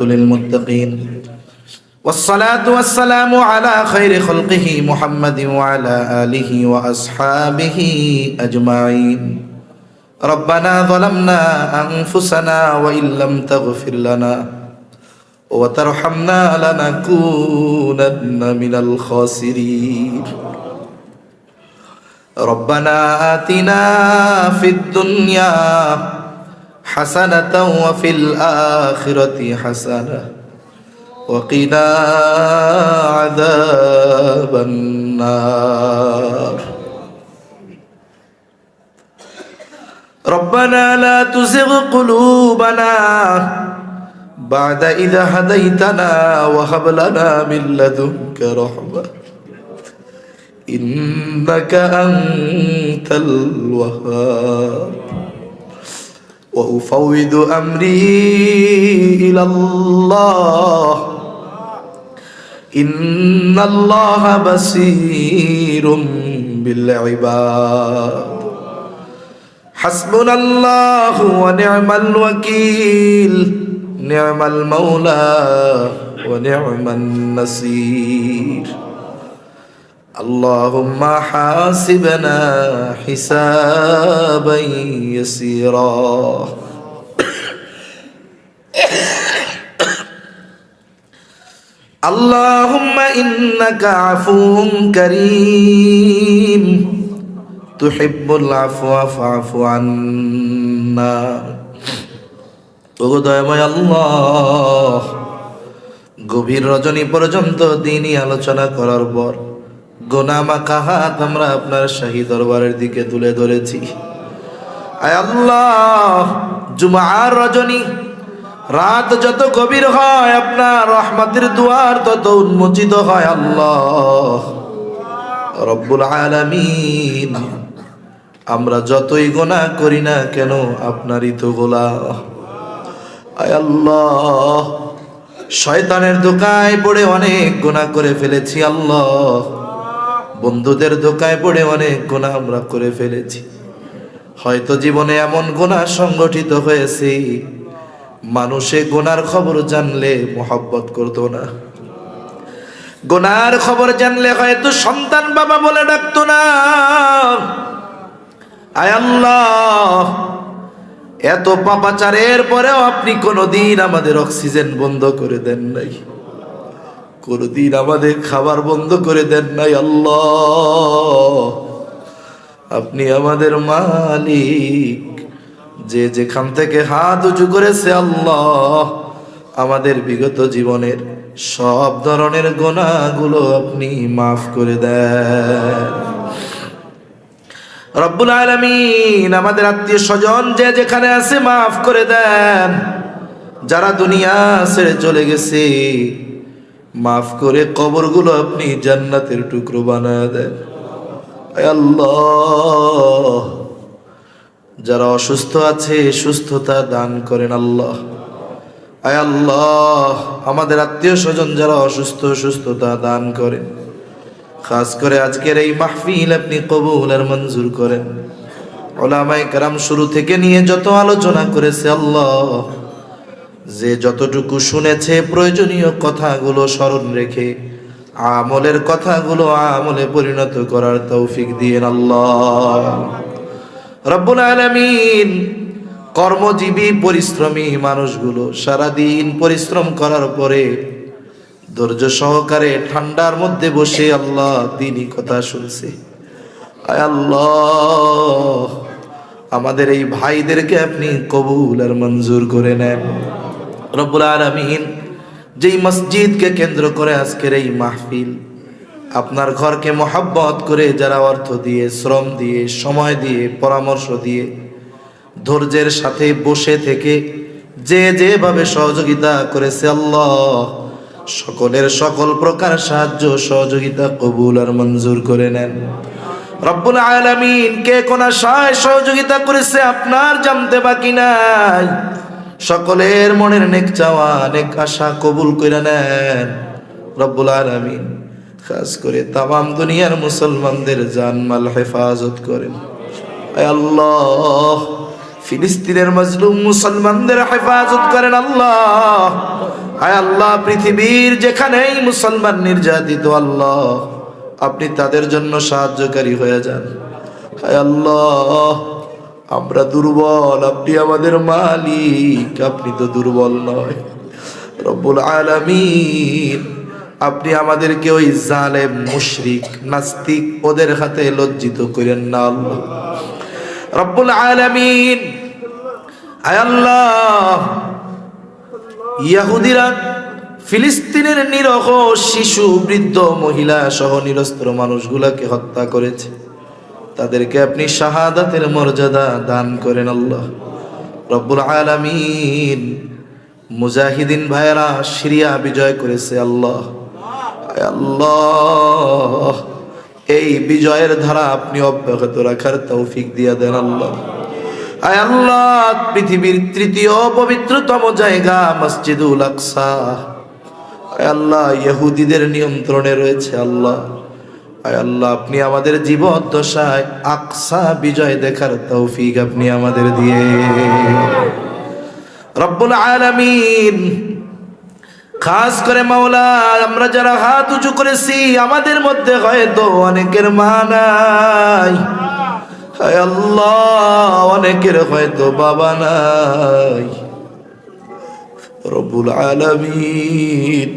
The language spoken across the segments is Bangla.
للمتقين والصلاة والسلام على خير خلقه محمد وعلى آله وأصحابه أجمعين ربنا ظلمنا أنفسنا وإن لم تغفر لنا وترحمنا لنكونن من الخاسرين ربنا آتنا في الدنيا حسنة وفي الآخرة حسنة وقنا عذاب النار ربنا لا تزغ قلوبنا بعد إذا هديتنا وهب لنا من لدنك رحمة إنك أنت الوهاب وأفوض أمري إلى الله إن الله بصير بالعباد حسبنا الله ونعم الوكيل نعم المولى ونعم النصير اللهم حاسبنا حسابا يسيرا اللهم إنك عفو كريم تحب العفو فاعف عنا দয়াময় আল্লাহ গভীর রজনী পর্যন্ত দিনই আলোচনা করার পর গুনাহমাখা হাত আমরা আপনার শাহী দরবারের দিকে তুলে ধরেছি। আয় আল্লাহ, জুমার রজনী রাত যত গভীর হয় আপনার রহমতের দুয়ার তত উন্মোচিত হয়। আল্লাহ রব্বুল আলামিন, আমরা যতই গুনাহ করি না কেন আপনারই তো গোলাম। আয় আল্লাহ, শয়তানের ধোঁকায় পড়ে অনেক গুনাহ করে ফেলেছি। আল্লাহ, বন্ধুদের ধোঁকায় পড়ে অনেক গুনাহ আমরা করে ফেলেছি। হয়তো জীবনে এমন গুনাহ সংগঠিত হয়েছে, মানুষে গুনার খবর জানলে মোহাব্বত করতো না, গুনার খবর জানলে হয়তো সন্তান বাবা বলে ডাকতো না। আয় আল্লাহ, এত পাপাচারের পরেও আপনি কোনদিন আমাদের অক্সিজেন বন্ধ করে দেন নাই, কোনদিন আমাদের খাবার বন্ধ করে দেন নাই। আল্লাহ, আপনি আমাদের মালিক, যে যেখান থেকে হাত উঁচু করেছে আল্লাহ আমাদের বিগত জীবনের সব ধরনের গুনাহগুলো আপনি মাফ করে দেন। রব্বুল আলামিন, আমাদের আত্মীয় স্বজন যে যেখানে আছে মাফ করে দেন। যারা দুনিয়া ছেড়ে চলে গেছে মাফ করে কবরগুলো আপনি জান্নাতের টুকরো বানায় দেন। আল্লাহ, যারা অসুস্থ আছে সুস্থতা দান করেন। আল্লাহ, আয় আল্লাহ, আমাদের আত্মীয় স্বজন যারা অসুস্থ সুস্থতা দান করেন। খাস করে আজকের এই মাহফিল আপনি কবুল আর মঞ্জুর করেন। উলামায়ে কেরাম শুরু থেকে নিয়ে যত আলোচনা করেছে আল্লাহ, যে যতটুকু শুনেছে প্রয়োজনীয় কথাগুলো স্মরণ রেখে আমলের কথাগুলো আমলে পরিণত করার তৌফিক দিয়েন আল্লাহ। রব্বুল আলামিন, কর্মজীবী পরিশ্রমী মানুষগুলো সারাদিন পরিশ্রম করার পরে ধৈর্য সহকারে ঠান্ডার মধ্যে বসে আল্লাহ দ্বীনি কথা শুনছে। আয় আল্লাহ, আমাদের এই ভাইদেরকে আপনি কবুল আর মঞ্জুর করে নেন। রব্বুল আলামিন, যেই মসজিদকে কেন্দ্র করে আজকের এই মাহফিল, আপনার ঘরকে মহব্বত করে যারা অর্থ দিয়ে, শ্রম দিয়ে, সময় দিয়ে, পরামর্শ দিয়ে, ধৈর্যের সাথে বসে থেকে যে যেভাবে সহযোগিতা করেছে আল্লাহ সকলের সকল প্রকার সাহায্য সহযোগিতা কবুল আর মঞ্জুর করে নেন। রব্বুল আলামিন, কে কোন আশায় সহযোগিতা করেছে আপনার জানতে বাকি নাই। সকলের মনের নেক চাওয়া নেক আশা কবুল করে নেন। রব্বুল আলামিন, খাস করে তামাম দুনিয়ার মুসলমানদের জানমাল হেফাজত করেন। আয় আল্লাহ, ফিলিস্তিনের মজলুম মুসলমানদের হেফাজত করেন। আল্লাহ, আয় আল্লাহ, পৃথিবীর যেখানেই মুসলমান নির্যাতিত আল্লাহ, আপনি তাদের জন্য সাহায্যকারী হয়ে যান। আয় আল্লাহ, আমরা দুর্বল, আপনি আমাদের মালিক, আপনি তো দুর্বল নয়। রব্বুল আলামিন, আপনি আমাদেরকে ওই জালেম মুশরিক নাস্তিক ওদের হাতে লজ্জিত করেন না আল্লাহ। রব্বুল আলামিন, আয় আল্লাহ, ইহুদিরা ফিলিস্তিনের নিরহ শিশু, বৃদ্ধ, মহিলা সহ নিরস্ত্র মানুষগুলাকে হত্যা করেছে, তাদেরকে আপনি শাহাদাতের মর্যাদা দান করেন আল্লাহ। রব্বুল আলামিন, মুজাহিদিন ভাইয়েরা সিরিয়া বিজয় করেছে আল্লাহ। আল্লাহ, এই বিজয়ের ধারা আপনি অব্যাহত রাখার তৌফিক দিয়ে দেন আল্লাহ। আয় আল্লাহ, পৃথিবীর তৃতীয় পবিত্রতম জায়গা মসজিদুল আকসা, আয় আল্লাহ, ইহুদিদের নিয়ন্ত্রণে রয়েছে আল্লাহ। আয় আল্লাহ, আপনি আমাদের জীবদ্দশায় আকসা বিজয় দেখার তৌফিক আপনি আমাদের দিয়ে। রব্বুল আলামিন, খাস করে মাওলা, আমরা যারা হাত উঁচু করেছি আমাদের মধ্যে হয়তো অনেকের মা নাই, হায় আল্লাহ, অনেকের হয়তো বাবা নাই। রব্বুল আলামিন,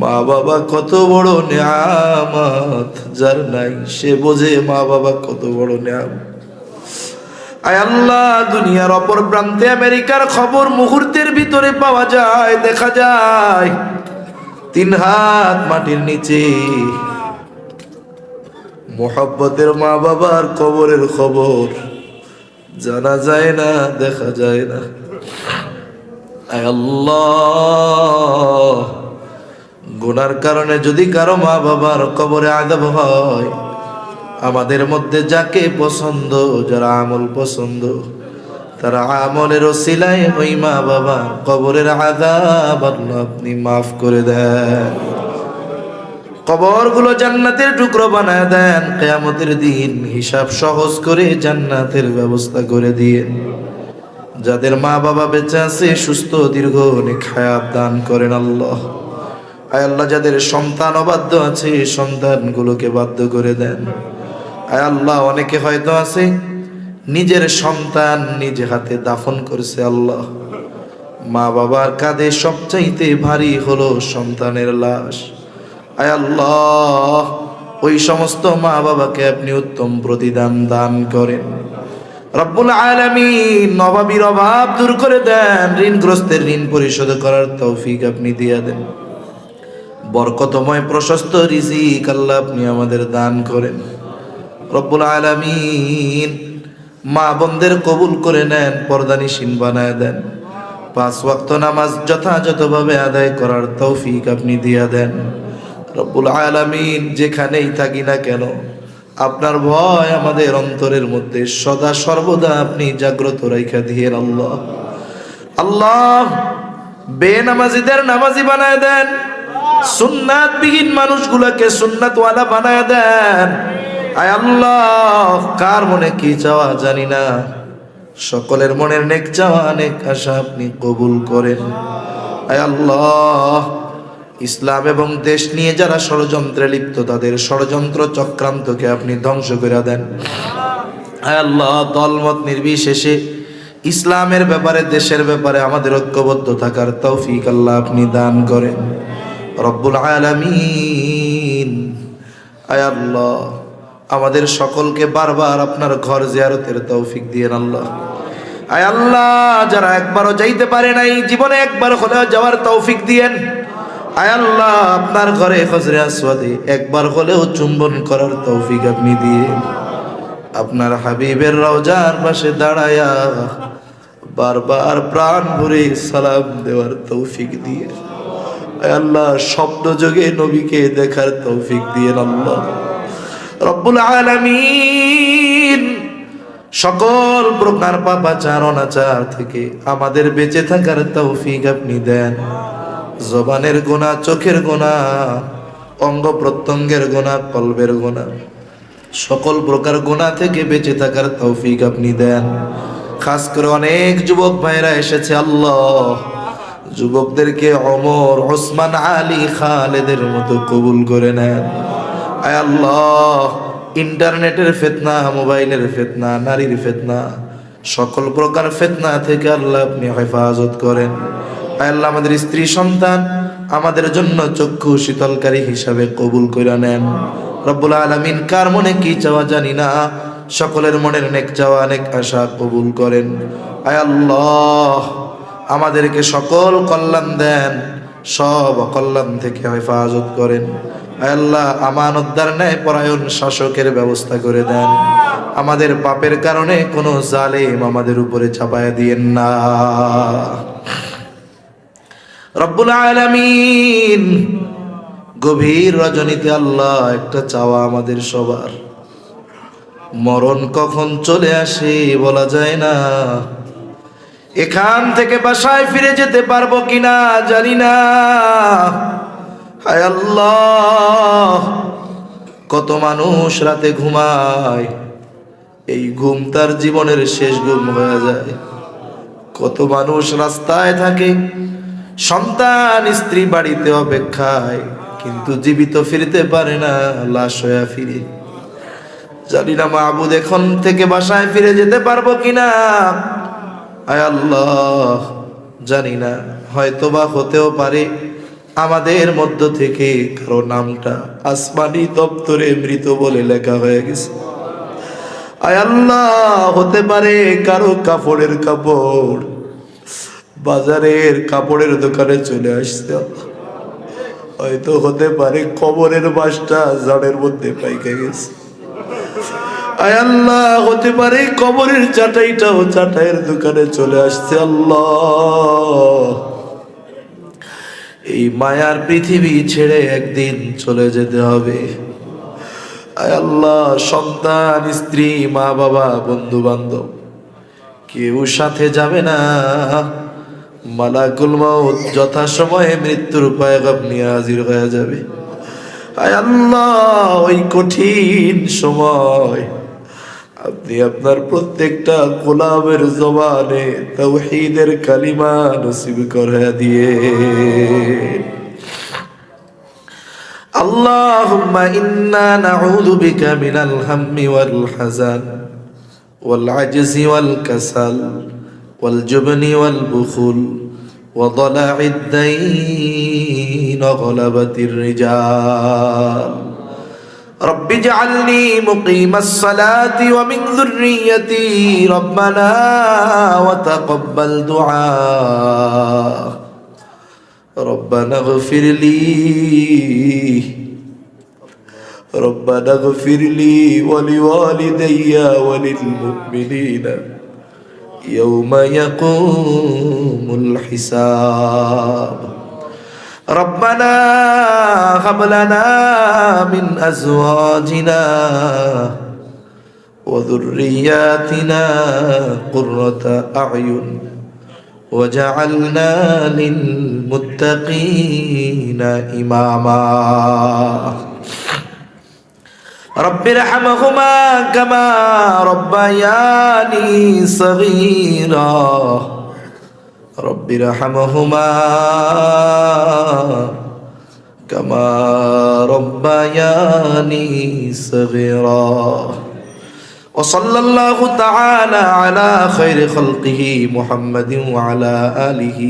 মা বাবা কত বড় নিয়ামত, যার নাই সে বোঝে মা বাবা কত বড় নিয়ামত। আয় আল্লাহ, দুনিয়ার অপর প্রান্তে আমেরিকার খবর মুহূর্তের ভিতরে পাওয়া যায়, দেখা যায় 3 হাত মাটির নিচে মোহাব্বতের মা বাবার কবরের খবর জানা যায় না, দেখা যায় না। আয় আল্লাহ, গুনার কারণে যদি কারো মা বাবার কবরে আযাব হয়, আমাদের মধ্যে যাকে পছন্দ, যারা আমল পছন্দ, তারা আমলের ওসিলায় ওই মা বাবার কবরের আযাব আল্লাহ আপনি মাফ করে দেন। কবরগুলো জান্নাতের টুকরো বানায় দেন। কিয়ামতের দিন হিসাব সহজ করে জান্নাতের ব্যবস্থা করে দিয়েন। যাদের মা বাবা বেঁচে আছে, সুস্থ দীর্ঘ অনেক হায়াত দান করেন আল্লাহ। আয় আল্লাহ, যাদের সন্তান অবাধ্য আছে, সন্তানগুলোকে বাধ্য করে দেন। আয় আল্লাহ, অনেকে হয়তো আছে নিজের সন্তান নিজে হাতে দাফন করছে আল্লাহ। মা বাবার কাঁধে সবচাইতে ভারী হলো সন্তানের লাশ। আয় আল্লাহ, ওই সমস্ত মা বাবাকে আপনি উত্তম প্রতিদান দান করেন। রব্বুল আলামিন, অভাবীর অভাব দূর করে দেন, ঋণগ্রস্তের ঋণ পরিশোধ করার তৌফিক আপনি দিয়ে দেন। বরকতময় প্রশস্ত রিজিক আল্লাহ আপনি আমাদের দান করেন। রব্বুল আলামিন, মা বোনদের কবুল করে নেন, পর্দানিশীন বানায় দেন। 5 ওয়াক্ত নামাজ যথাযথভাবে আদায় করার তৌফিক আপনি দিয়ে দেন। রব্বুল আলামিন, যেখানেই থাকি না কেন আপনার ভয় আমাদের অন্তরের মধ্যে সদা সর্বদা আপনি জাগ্রত রাইখা দিয়েন আল্লাহ। আল্লাহ, বেনামাজিদের নামাজি বানায় দেন, সুন্নাতবিহীন মানুষগুলোকে সুন্নাতওয়ালা বানায় দেন। আয় আল্লাহ, কার মনে কি চাওয়া জানি না, সকলের মনের নেক চাওয়া নেক আশা আপনি কবুল করেন। আয় আল্লাহ, ইসলাম এবং দেশ নিয়ে যারা ষড়যন্ত্রে লিপ্ত, তাদের ষড়যন্ত্র চক্রান্তকে আপনি ধ্বংস করে দেন। আয় আল্লাহ, দলমত নির্বিশেষে ইসলামের ব্যাপারে, দেশের ব্যাপারে আমাদের ঐক্যবদ্ধ থাকার তৌফিক আল্লাহ আপনি দান করেন। রব্বুল আলামিন, আয় আল্লাহ, আমাদের সকলকে বারবার আপনার ঘর জিয়ারতের তৌফিক দিয়েন আল্লাহ। আয় আল্লাহ, যারা একবারও যাইতে পারে নাই, জীবনে একবার হলেও যাওয়ার তৌফিক দিয়েন। আয় আল্লাহ, আপনার ঘরে হজরে আসওয়াদে একবার হলেও চুম্বন করার তৌফিক আপনি দিয়েন। আপনার হাবিবের রওজার পাশে দাঁড়ায়া বারবার প্রাণ ভরে সালাম দেওয়ার তৌফিক দিয়ে, আয় আল্লাহ, স্বপ্ন যোগে নবীকে দেখার তৌফিক দিয়েন আল্লাহ। রব্বুল আলামিন, সকল প্রকার পাপাচার অনাচার থেকে আমাদের বেঁচে থাকার তৌফিক আপনি দেন। জবানের গুনাহ, চোখের গুনাহ, অঙ্গ প্রত্যঙ্গের গুনাহ, কলবের গুনাহ, সকল প্রকার গুনাহ থেকে বেঁচে থাকার তৌফিক আপনি দেন। খাস করে অনেক যুবক ভাইরা এসেছে আল্লাহ, যুবকদেরকে ওমর, ওসমান, আলী, খালেদের মতো কবুল করে নেন। আয় আল্লাহ, ইন্টারনেটের ফিতনা, মোবাইলের ফিতনা, নারীর ফিতনা, সকল প্রকার ফিতনা থেকে আল্লাহ আপনি হেফাজত করেন। আয় আল্লাহ, আমাদের স্ত্রী সন্তান আমাদের জন্য চক্ষু শীতলকারী হিসাবে কবুল করে নেন। রব্বুল আলামিন কার মনে কি চাওয়া জানি না, সকলের মনের নেক চাওয়া, নেক আশা কবুল করেন। আয় আল্লাহ, আমাদেরকে সকল কল্যাণ দেন, সব অকল্যাণ থেকে হেফাজত করেন। আয় আল্লাহ, আমানতদার ন্যায় পরায়ণ শাসকের ব্যবস্থা করে দেন। আমাদের পাপের কারণে কোনো জালেম আমাদের উপরে চাপায়া দিয়েন না। রব্বুল আলামিন, গভীর রজনীতে আল্লাহ একটা চাওয়া আমাদের সবার, মরণ কখন চলে আসে বলা যায় না। এখান থেকে বাসায় ফিরে যেতে পারবো কিনা জানি না। হায় আল্লাহ, কত মানুষ রাতে ঘুমায়, এই ঘুম তার জীবনের শেষ ঘুম হয়ে যায়। কত মানুষ রাস্তায় থাকে, সন্তান স্ত্রী বাড়িতে অপেক্ষায়, কিন্তু জীবিত ফিরতে পারে না, লাশ হয়ে ফিরে। জানি না মাহবুদ এখন থেকে বাসায় ফিরে যেতে পারবো কিনা। আয় আল্লাহ, জানি না, হয়তোবা হতেও পারে আমাদের মধ্য থেকে কারো নামটা আসমানি দপ্তরে মৃত বলে লেখা হয়ে গেছে। আয় আল্লাহ, হতে পারে কারো কাপড়ের কাপড় বাজারের কাপড়ের দোকানে চলে আসছে। হয়তো হতে পারে কবরের বাসটা জাড়ের মধ্যে পাইকে গেছে। আয় আল্লাহ, হতে পারে কবরের চাটাইটাও চাটাইয়ের দোকানে চলে আসছে। আল্লাহ, এই মায়ার পৃথিবী ছেড়ে একদিন চলে যেতে হবে। আয় আল্লাহ, সন্তান, স্ত্রী, মা বাবা, বন্ধু বান্ধব কেউ সাথে যাবে না। মালাকুল মাউত যথাসময়ে মৃত্যুর পয়গাম নিয়ে হাজির হয়ে যাবে। আয় আল্লাহ, ওই কঠিন সময় আপনি আপনার প্রত্যেকটা গোলামের জবানে তাওহীদের কালিমা নসিব করে দিয়ে। আল্লাহুম্মা ইন্না নাউযু বিকা মিনাল হাম্মি ওয়াল হাযান ওয়াল আজজি ওয়াল কাসাল ওয়াল জুবনি ওয়াল বুখুল ওয়া দালা'id দাইন ওয়া গলাবাতির রিজাল। رب اجعلني مقيم الصلاة ومن ذريتي ربنا وتقبل دعاء ربنا اغفر لي ولوالدي وللمؤمنين يوم يقوم الحساب ربنا هب لنا من أزواجنا وذرياتنا قرة أعين وجعلنا للمتقين إماما رب ارحمهما كما ربياني صغيرا رب ارحمهما كما ربياني صغيرا وصلى الله تعالى على خير خلقه محمد وعلى آله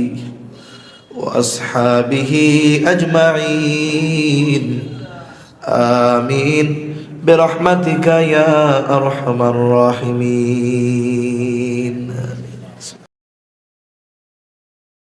وأصحابه أجمعين آمين برحمتك يا أرحم الراحمين.